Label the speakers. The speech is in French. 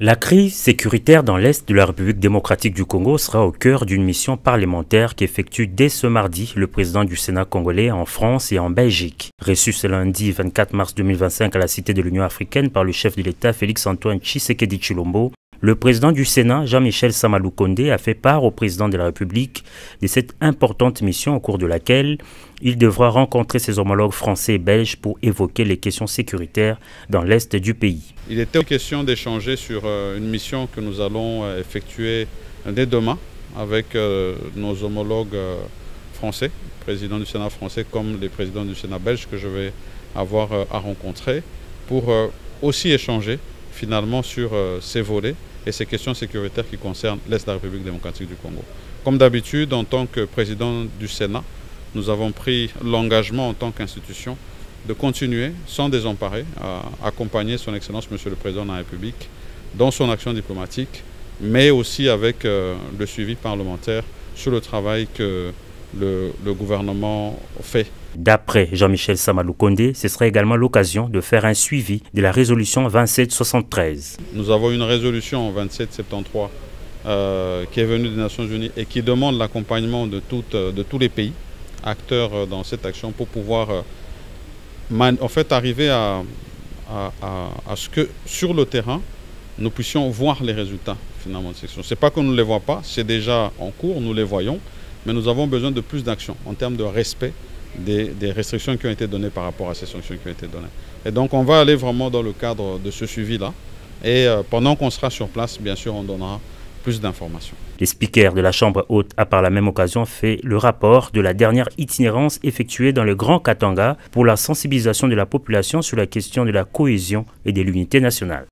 Speaker 1: La crise sécuritaire dans l'Est de la République démocratique du Congo sera au cœur d'une mission parlementaire qu'effectue dès ce mardi le président du Sénat congolais en France et en Belgique. Reçu ce lundi 24 mars 2025 à la Cité de l'Union africaine par le chef de l'État Félix-Antoine Tshisekedi Tshilombo, le président du Sénat, Jean-Michel Sama-Lukonde, a fait part au président de la République de cette importante mission au cours de laquelle il devra rencontrer ses homologues français et belges pour évoquer les questions sécuritaires dans l'Est du pays.
Speaker 2: Il était question d'échanger sur une mission que nous allons effectuer dès demain avec nos homologues français, président du Sénat français comme les présidents du Sénat belge que je vais avoir à rencontrer pour aussi échanger finalement sur ces volets et ces questions sécuritaires qui concernent l'Est de la République démocratique du Congo. Comme d'habitude, en tant que président du Sénat, nous avons pris l'engagement en tant qu'institution de continuer sans désemparer à accompagner son Excellence Monsieur le Président de la République dans son action diplomatique, mais aussi avec le suivi parlementaire sur le travail que le gouvernement fait.
Speaker 1: D'après Jean-Michel Sama-Lukonde, ce sera également l'occasion de faire un suivi de la résolution 2773.
Speaker 2: Nous avons une résolution 2773 qui est venue des Nations Unies et qui demande l'accompagnement de tous les pays acteurs dans cette action pour pouvoir en fait arriver à ce que sur le terrain, nous puissions voir les résultats finalement de cette action. Ce n'est pas qu'on ne les voit pas, c'est déjà en cours, nous les voyons, mais nous avons besoin de plus d'action en termes de respect des restrictions qui ont été données par rapport à ces sanctions qui ont été données. Et donc on va aller vraiment dans le cadre de ce suivi-là. Et pendant qu'on sera sur place, bien sûr, on donnera plus d'informations.
Speaker 1: Le speaker de la Chambre haute a par la même occasion fait le rapport de la dernière itinérance effectuée dans le Grand Katanga pour la sensibilisation de la population sur la question de la cohésion et de l'unité nationale.